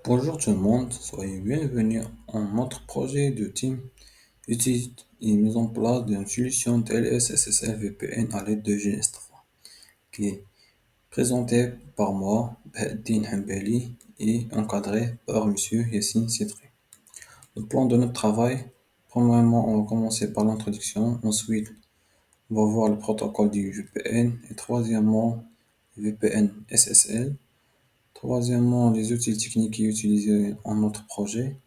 Bonjour tout le monde, soyez bienvenus à notre projet de team étude et mise en place d'une solution TLS SSL VPN à l'aide de GNS3 qui est présentée par moi, Baheddin Hambali, et encadré par Monsieur Yassine Sidri. Le plan de notre travail, premièrement, on va commencer par l'introduction, ensuite, on va voir le protocole du VPN et troisièmement, le VPN SSL. Troisièmement, les outils techniques utilisés en notre projet.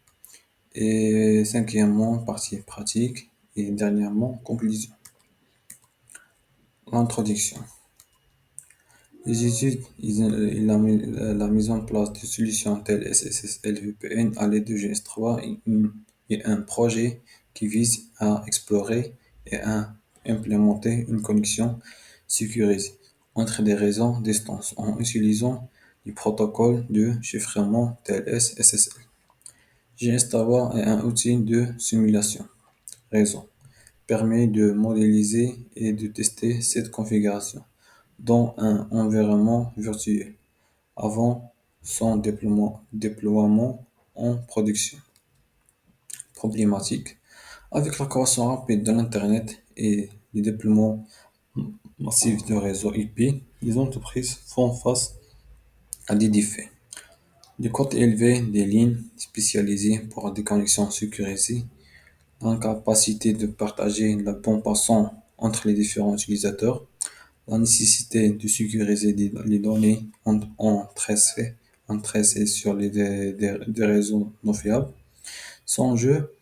Et cinquièmement, partie pratique. Et dernièrement, conclusion. L'introduction. Les études, la mise en place de solutions telles SSL VPN à l'aide de GS3 est un projet qui vise à explorer et à implémenter une connexion sécurisée entre des réseaux distance en utilisant du protocole de chiffrement TLS SSL. GS3 est un outil de simulation réseau permet de modéliser et de tester cette configuration dans un environnement virtuel avant son déploiement en production. Problématique. Avec la croissance rapide de l'Internet et le déploiement massif de réseaux IP, les entreprises font face à des défis. Le coût élevé des lignes spécialisées pour des connexions sécurisées, l'incapacité de partager la bande passante entre les différents utilisateurs, la nécessité de sécuriser les données tracées sur des réseaux non fiables. Sans jeu,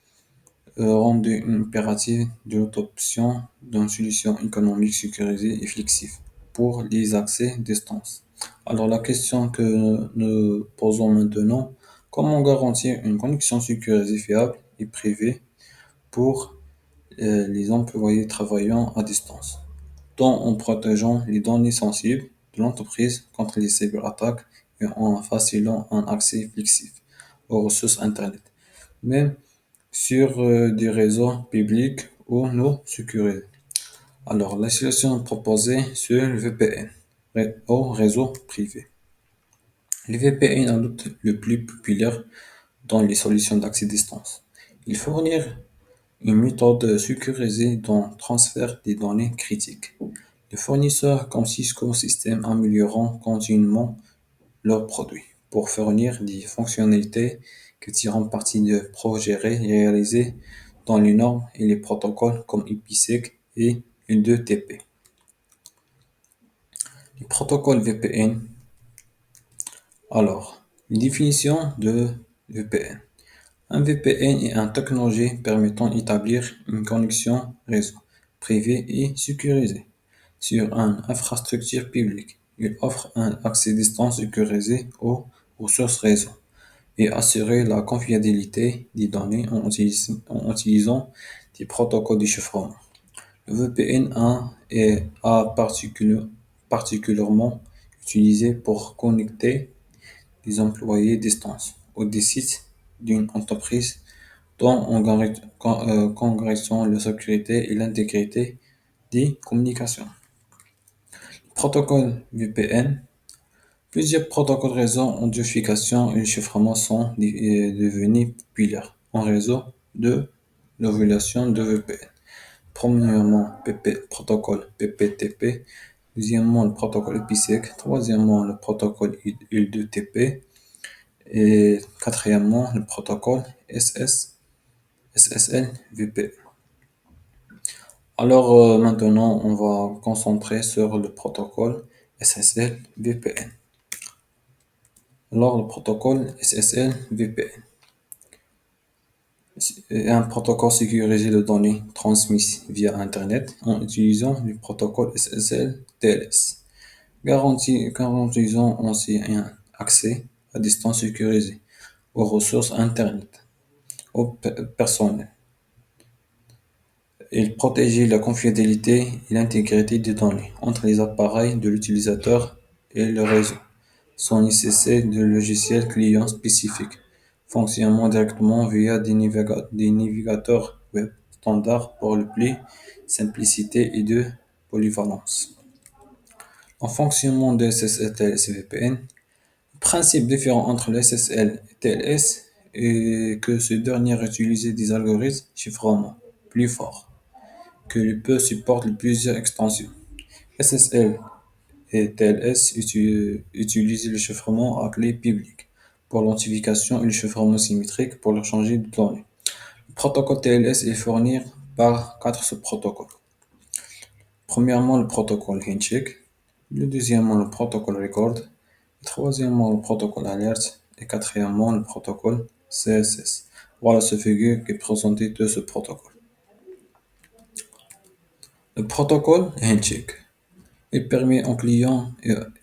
rendu impératif de l'adoption d'une solution économique sécurisée et flexible pour les accès distance. Alors la question que nous posons maintenant, comment garantir une connexion sécurisée fiable et privée pour les employés travaillant à distance, tout en protégeant les données sensibles de l'entreprise contre les cyberattaques et en facilitant un accès flexible aux ressources Internet, même sur des réseaux publics ou non sécurisés. Alors, la solution proposée sur le VPN au réseau privé. Le VPN est l'outil le plus populaire dans les solutions d'accès distance. Il fournit une méthode sécurisée de transfert des données critiques. Les fournisseurs comme Cisco Systems améliorent continuellement leurs produits pour fournir des fonctionnalités qui tirent parti de projets réalisés dans les normes et les protocoles comme IPsec et L2TP. Les protocoles VPN. Alors, une définition de VPN. Un VPN est une technologie permettant d'établir une connexion réseau privée et sécurisée sur une infrastructure publique. Il offre un accès distance sécurisé aux ressources réseau et assurer la confidentialité des données en utilisant des protocoles de chiffrement. Le VPN est particulièrement utilisé pour connecter les employés distance ou des sites d'une entreprise dont en garantissant la sécurité et l'intégrité des communications. Protocole VPN. Plusieurs protocoles réseau en duplication et chiffrement sont devenus populaires en réseau de l'évaluation de VPN. Premièrement, protocole PPTP. Deuxièmement, le protocole IPsec. Troisièmement, le protocole L2TP. Et quatrièmement, le protocole SSL VPN. Alors maintenant, on va concentrer sur le protocole SSL VPN. Alors le protocole SSL VPN est un protocole sécurisé de données transmises via Internet en utilisant le protocole SSL TLS, garantissant aussi un accès à distance sécurisé aux ressources Internet, au personnel. Il protège la confidentialité et l'intégrité des données entre les appareils de l'utilisateur et le réseau, sans nécessiter de logiciel client spécifique, fonctionnant directement via des navigateurs web standards pour le plus simplicité et de polyvalence. En fonctionnement de SSL VPN, Principe différent entre le SSL et TLS est que ce dernier utilise des algorithmes chiffrement plus forts, que peut supporter plusieurs extensions. SSL et TLS utilisent le chiffrement à clé publique pour l'authentification et le chiffrement symétrique pour l'échange de données. Le protocole TLS est fourni par quatre sous-protocoles. Premièrement, le protocole Handshake, le deuxièmement, le protocole Record, troisièmement, le protocole Alert et quatrièmement, le protocole CSS. Voilà ce figure qui est présenté de ce protocole. Le protocole Handshake, il permet aux clients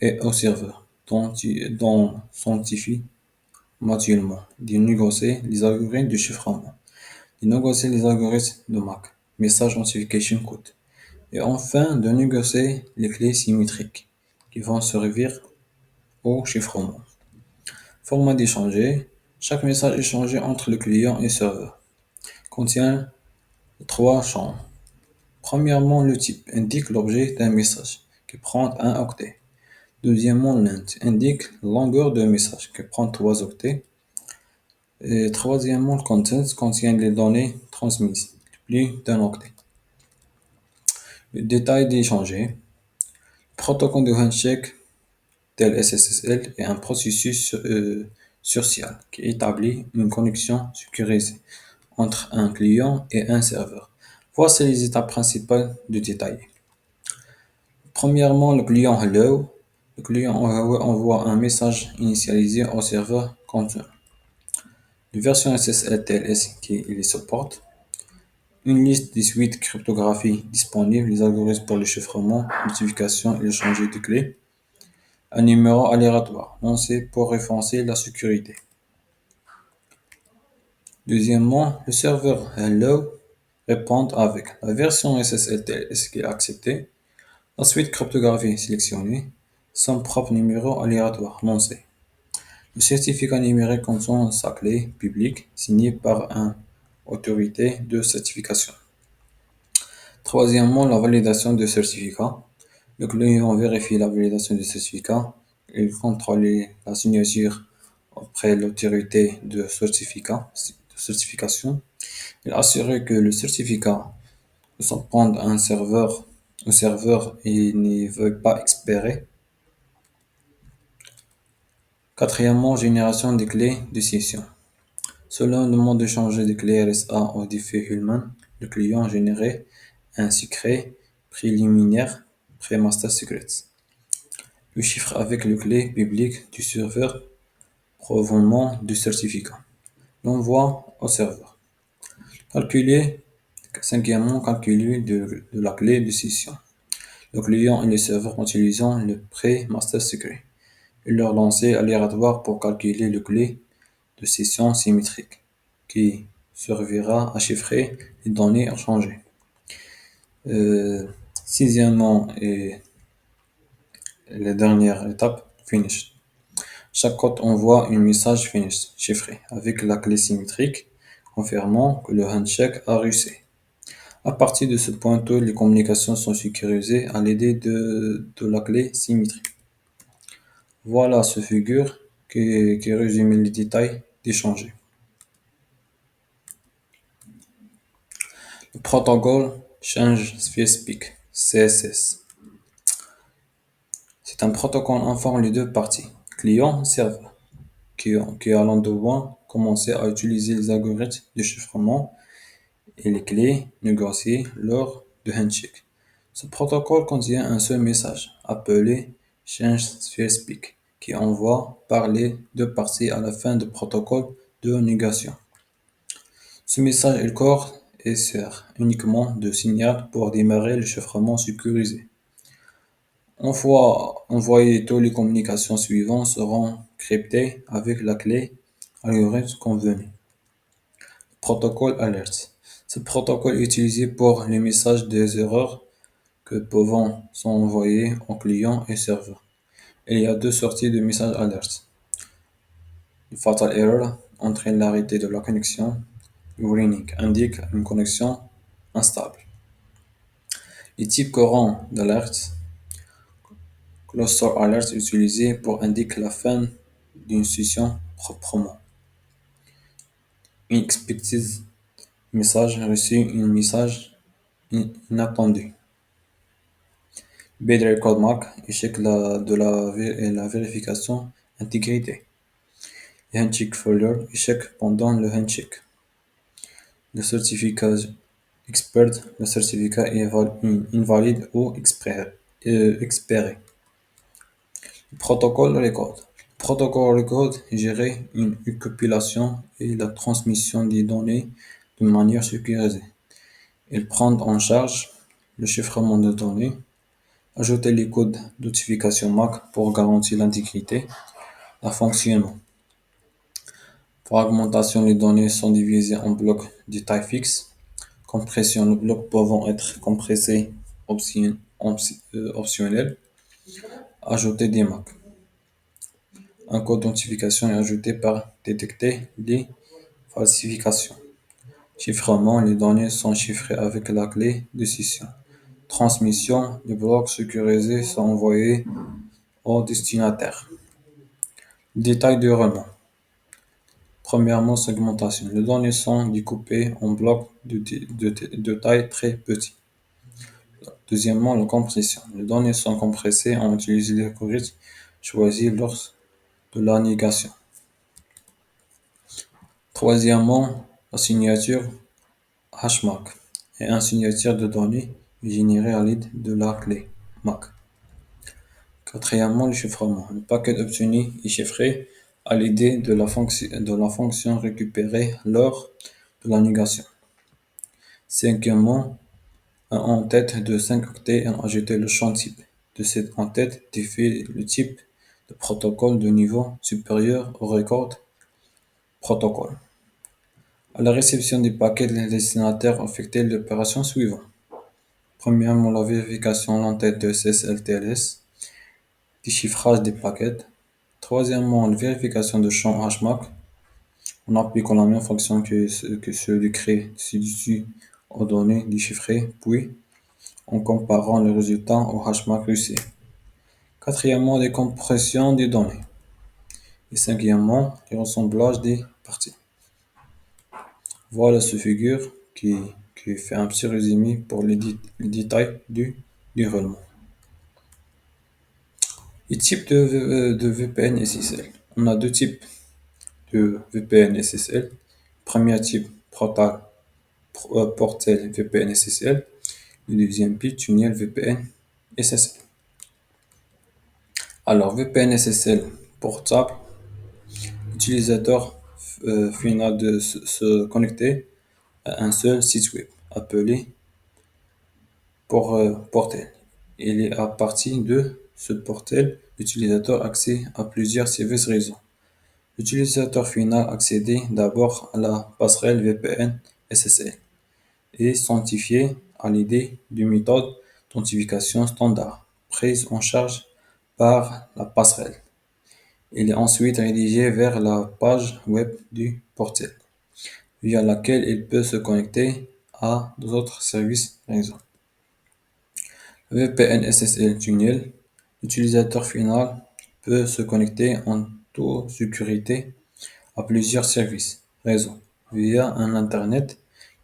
et aux serveurs dont s'identifier mutuellement de négocier les algorithmes de chiffrement, de négocier les algorithmes de MAC, Message Authentication Code, et enfin de négocier les clés symétriques qui vont servir au chiffrement. Format d'échanger. Chaque message échangé entre le client et le serveur contient trois champs. Premièrement, le type indique l'objet d'un message qui prend un octet. Deuxièmement, l'int indique la longueur d'un message qui prend 3 octets. Et troisièmement, le content contient les données transmises, plus d'un octet. Le détail d'échanger. Protocole de handshake tel SSL est un processus social qui établit une connexion sécurisée entre un client et un serveur. Voici les étapes principales de détailler. Premièrement, le client Hello. Le client envoie un message initialisé au serveur content. La version SSL TLS qui les supporte. Une liste des suites cryptographie disponibles, les algorithmes pour le chiffrement, l'identification et l'échange de clés. Un numéro aléatoire lancé pour renforcer la sécurité. Deuxièmement, le serveur Hello répond avec la version SSL/TLS qui est acceptée, la suite cryptographie sélectionnée, son propre numéro aléatoire lancé. Le certificat numérique contient sa clé publique signée par une autorité de certification. Troisièmement, la validation du certificat. Le client vérifie la validation du certificat. Il contrôle la signature auprès de l'autorité de certification. Il assure que le certificat s'en prend à un serveur, au serveur et ne veut pas expirer. Quatrièmement, génération des clés de session. Selon le mode d'échange des clés RSA au défi Hullman, le client générait un secret préliminaire pré-master secrets. Le chiffre avec le clé publique du serveur provenant du certificat. L'envoi au serveur. Calculer, cinquièmement, calculer de la clé de session. Le client et le serveur utilisant le pré-master secret. Et leur lancer aléatoire pour calculer le clé de session symétrique qui servira à chiffrer les données échangées. Sixièmement et la dernière étape, finish. Chaque code envoie un message finish chiffré avec la clé symétrique confirmant que le handshake a réussi. À partir de ce point, toutes les communications sont sécurisées à l'aide de la clé symétrique. Voilà ce figure qui résume les détails d'échanger. Le protocole Change Speak CSS. C'est un protocole informe les deux parties, client et serveur, qui allant devoir commencer à utiliser les algorithmes de chiffrement et les clés négociées lors de handshake. Ce protocole contient un seul message, appelé Change Speak, qui envoie par les deux parties à la fin du protocole de négociation. Ce message est court et sert uniquement de signal pour démarrer le chiffrement sécurisé. Une fois envoyées, toutes les communications suivantes seront cryptées avec la clé algorithme convenue. Protocole Alert. Ce protocole est utilisé pour les messages des erreurs que peuvent s'envoyer aux clients et serveurs. Il y a deux sorties de messages alert. Le fatal error entraîne l'arrêt de la connexion. Le warning indique une connexion instable. Les types courants d'alerte. Closed Alert est utilisé pour indiquer la fin d'une session proprement. Unexpected message reçu, un message inattendu. Bad record mark, échec la vérification intégrité. Handshake failure, échec pendant le handshake. Le certificat expert, le certificat est invalide ou expiré. Protocole record. Protocole record gérer une compilation et la transmission des données de manière sécurisée. Il prend en charge le chiffrement de données, ajouter les codes d'authentification MAC pour garantir l'intégrité, la fonctionnement. Fragmentation, les données sont divisées en blocs de taille fixe. Compression, les blocs pouvant être compressés optionnel. Ajouter des MAC. Un code d'authentification est ajouté pour détecter les falsifications. Chiffrement, les données sont chiffrées avec la clé de session. Transmission, les blocs sécurisés sont envoyés au destinataire. Détail du roulement. Premièrement, segmentation. Les données sont découpées en blocs de taille très petite. Deuxièmement, la compression. Les données sont compressées en utilisant l'algorithme choisi lors de la négation. Troisièmement, la signature HMAC est une signature de données générée à l'aide de la clé MAC. Quatrièmement, le chiffrement. Le paquet obtenu est chiffré à l'aide de la fonction récupérée lors de la négation. Cinquièmement, un en-tête de 5 octets est ajouté le champ type. De cette en-tête défile le type de protocole de niveau supérieur au record protocole. À la réception du paquet, le destinataire effectue l'opération suivante. Premièrement, la vérification en tête de SSL-TLS, déchiffrage des paquets. Troisièmement, la vérification de champ HMAC en appliquant la même fonction que ceux du CRE ci-dessus aux données déchiffrées, puis en comparant les résultats au HMAC reçu. Quatrièmement, décompression des données. Et cinquièmement, les ressemblages des parties. Voilà ce figure qui fait un petit résumé pour les détails du roulement. Les types de VPN SSL. On a deux types de VPN SSL. Premier type, Portel VPN SSL. Le deuxième type, Tunnel VPN SSL. Alors, VPN SSL portable, l'utilisateur final de se connecter à un seul site web appelé portail. Il est à partir de ce portail, l'utilisateur accède à plusieurs services réseau. L'utilisateur final accède d'abord à la passerelle VPN SSL et s'identifier à l'aide d'une méthode d'authentification standard prise en charge par la passerelle. Il est ensuite rédigé vers la page web du portail, via laquelle il peut se connecter à d'autres services réseau. VPN SSL Tunnel, l'utilisateur final peut se connecter en toute sécurité à plusieurs services réseau via un Internet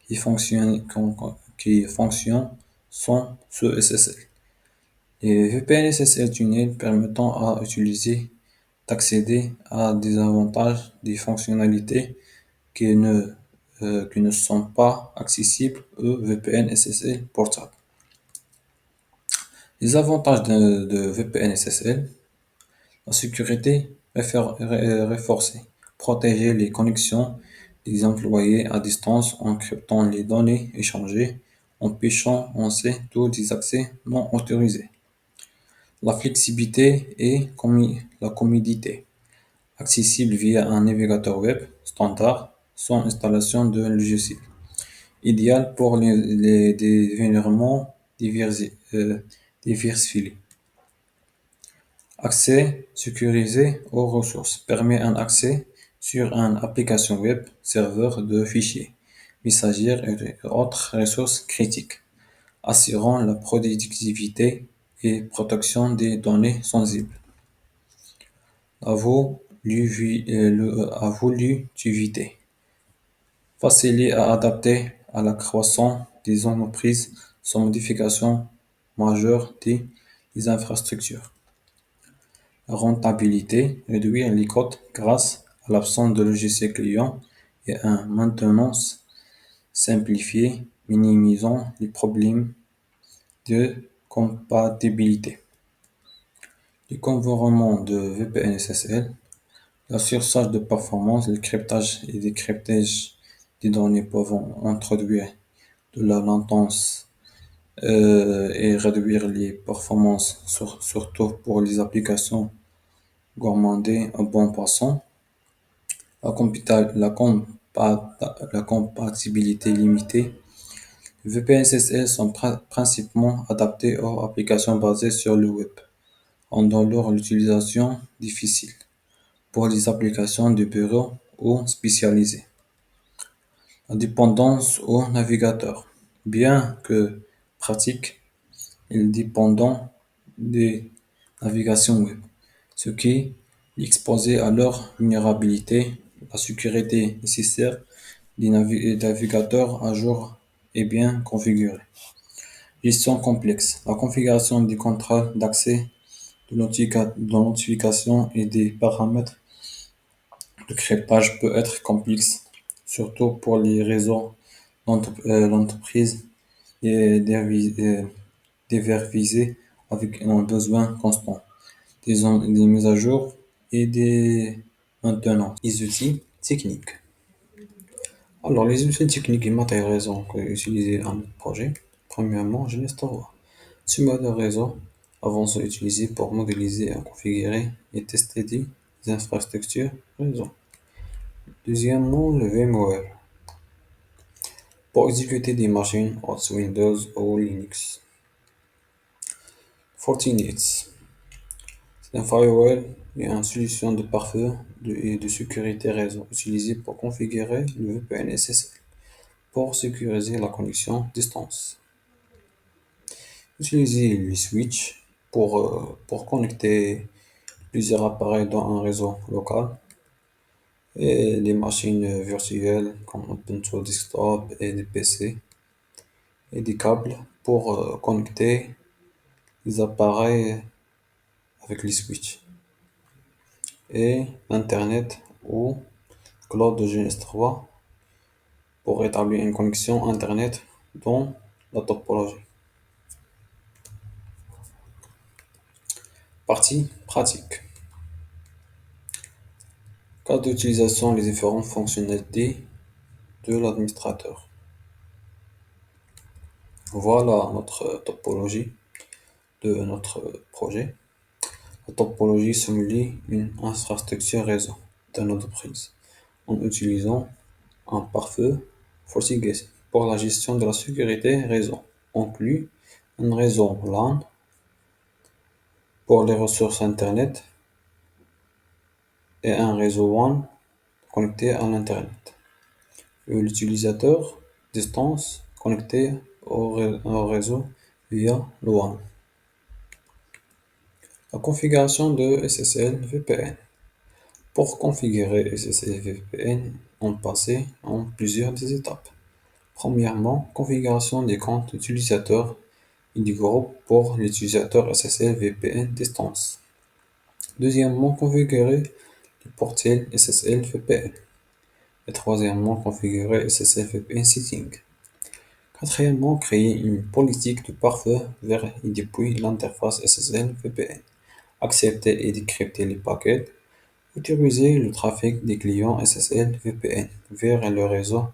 qui fonctionne sans ce SSL. Les VPN SSL Tunnel permettant à utiliser d'accéder à des avantages, des fonctionnalités qui ne sont pas accessibles aux VPN SSL portables. Les avantages de VPN SSL, la sécurité renforcée, protéger les connexions des employés à distance en cryptant les données échangées, empêchant ainsi tous les accès non autorisés. La flexibilité et la commodité, accessible via un navigateur web standard sans installation de logiciel, idéal pour les environnements diversifiés. Accès sécurisé aux ressources permet un accès sur une application web, serveur de fichiers, messagères et autres ressources critiques, assurant la productivité et protection des données sensibles. À vous a voulu éviter. Facile à adapter à la croissance des entreprises sans modification majeure des infrastructures. La rentabilité, réduire les coûts grâce à l'absence de logiciel client et un maintenance simplifiée, minimisant les problèmes de compatibilité. Les environnements de VPN SSL, la surcharge de performance, le cryptage et décryptage des données peuvent introduire de la latence et réduire les performances, surtout pour les applications gourmandées à bon passant. La compatibilité limitée. Les VPN SSL sont principalement adaptés aux applications basées sur le web, rendant leur utilisation difficile pour les applications de bureau ou spécialisées. La dépendance au navigateur. Bien que pratique, il est dépendant des navigations web, ce qui l'exposait à leur vulnérabilité. La sécurité nécessaire des navigateurs à jour est bien configurée. Gestion complexe. La configuration des contrôles d'accès, de notification et des paramètres de cryptage peut être complexe, surtout pour les réseaux d'entreprise et dévervisés avec un besoin constant, des mises à jour et des maintenances. Les outils techniques. Alors, les outils techniques et matériels réseau utilisés dans le projet. Premièrement, GNS3. Ce mode de réseau avancé utilisé pour modéliser, configurer et tester des infrastructures réseau. Deuxièmement, le VMware pour exécuter des machines hot Windows ou Linux. Fortinet, c'est un firewall et une solution de pare-feu et de sécurité réseau utilisé pour configurer le VPN SSL pour sécuriser la connexion distance. Utiliser les switches pour connecter plusieurs appareils dans un réseau local et les machines virtuelles comme OpenTool Desktop et des PC et des câbles pour connecter les appareils avec les switches et l'Internet ou cloud de GNS3 pour établir une connexion Internet dans la topologie. Partie pratique. Cas d'utilisation les différentes fonctionnalités de l'administrateur. Voilà notre topologie de notre projet. La topologie simule une infrastructure réseau d'une entreprise en utilisant un pare-feu FortiGate pour la gestion de la sécurité réseau, inclut un réseau LAN pour les ressources Internet et un réseau WAN connecté à l'Internet. Et l'utilisateur distance connecté au réseau via le WAN. La configuration de SSL VPN. Pour configurer SSL VPN, on passe en plusieurs des étapes. Premièrement, configuration des comptes utilisateurs et du groupe pour l'utilisateur SSL VPN distance. Deuxièmement, configurer le portail SSL VPN. Et troisièmement, configurer SSL VPN setting. Quatrièmement, créer une politique de pare-feu vers et depuis l'interface SSL VPN. Accepter et décrypter les paquets. Autoriser le trafic des clients SSL VPN vers le réseau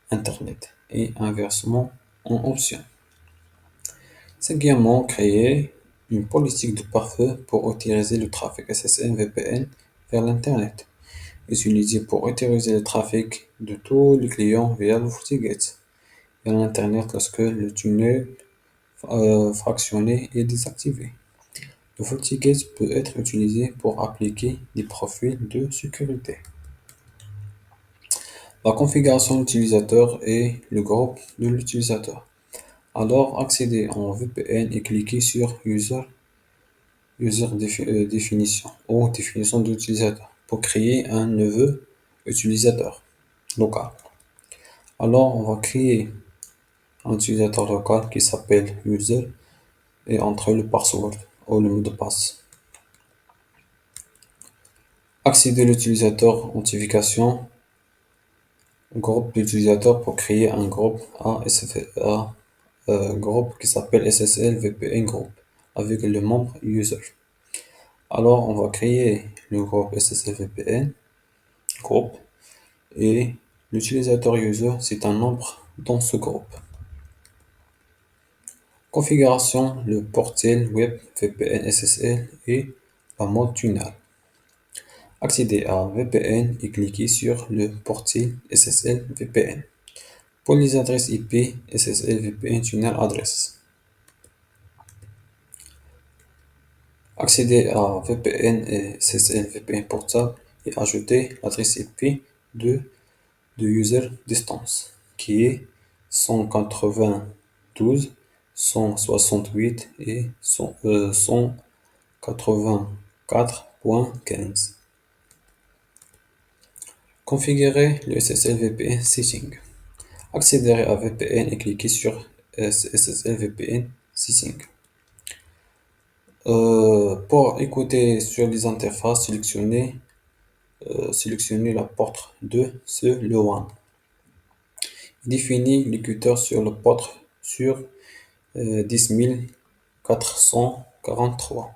Internet et inversement en option. Cinquièmement, créer une politique de pare-feu pour autoriser le trafic SSL VPN vers l'Internet, utilisé pour autoriser le trafic de tous les clients via le FortiGate vers l'Internet lorsque le tunnel fractionné est désactivé. Le FortiGate peut être utilisé pour appliquer des profils de sécurité. La configuration utilisateur et le groupe de l'utilisateur. Alors, accéder en VPN et cliquer sur User Definition ou définition d'utilisateur. pour créer un nouveau utilisateur local. Alors, on va créer un utilisateur local qui s'appelle user et entrer le password ou le mot de passe. Accéder à l'utilisateur authentification, groupe d'utilisateurs pour créer un groupe groupe qui s'appelle SSL VPN Group avec le membre user. Alors, on va créer le groupe SSL VPN Group et l'utilisateur user, c'est un membre dans ce groupe. Configuration, le portail web VPN SSL et la mode tunnel. Accéder à VPN et cliquer sur le portail SSL VPN. Pour les adresses IP, SSL VPN tunnel adresse. Accéder à VPN et SSL VPN portable et ajouter l'adresse IP de user distance qui est 192 168 et 184.15. Configurer le SSL VPN Setting. Accéder à VPN et cliquer sur SSL VPN Setting. Pour écouter sur les interfaces, sélectionnez la porte 2 sur le WAN. Définissez l'écouteur sur le port sur 10443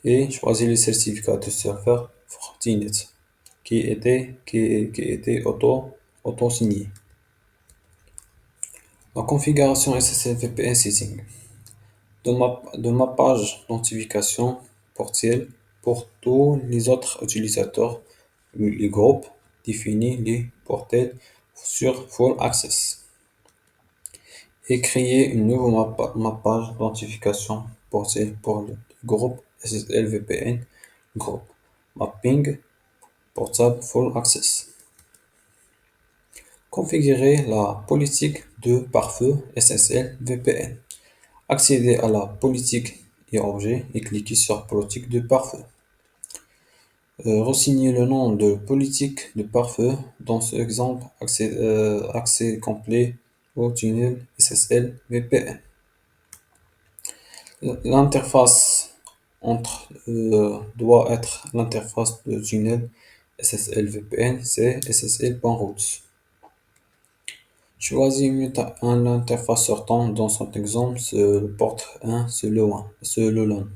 et choisissez le certificat de serveur Fortinet qui était auto-signé. La configuration SSL VPN Setting. De ma page d'authentification portielle pour tous les autres utilisateurs, les groupes, définis les portails sur Full Access et créer une nouvelle page d'authentification portielle pour le groupe SSL VPN Group Mapping Portable Full Access. Configurer la politique de pare-feu SSL VPN. Accéder à la politique et objet et cliquer sur politique de pare-feu. Resigner le nom de politique de pare-feu. Dans ce exemple, accès complet au tunnel SSL VPN. L'interface doit être l'interface de tunnel SSL VPN, c'est ssl.routes. Choisis une interface sortante. Dans cet exemple, c'est le port 1, c'est le LAN.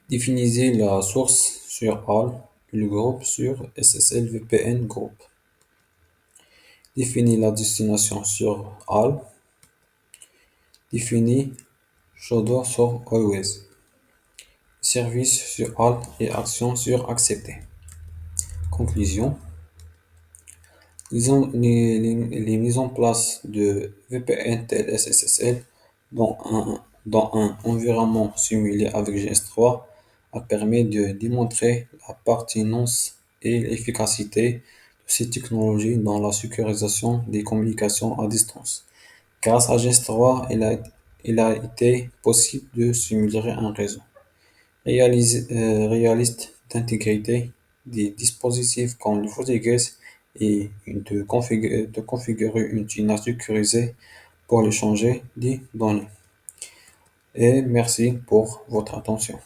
Définissez la source sur AL et le groupe sur SSL VPN Group. Définis la destination sur AL. Définis Shadow sur Always. Service sur AL et action sur Accepter. Conclusion. Les mises en place de VPN tel SSL dans un environnement simulé avec GS3 a permis de démontrer la pertinence et l'efficacité de ces technologies dans la sécurisation des communications à distance. Grâce à GS3, il a été possible de simuler un réseau réaliste d'intégrité des dispositifs comme le FortiGate et de configurer une tunnel sécurisée pour l'échange des données. Et merci pour votre attention.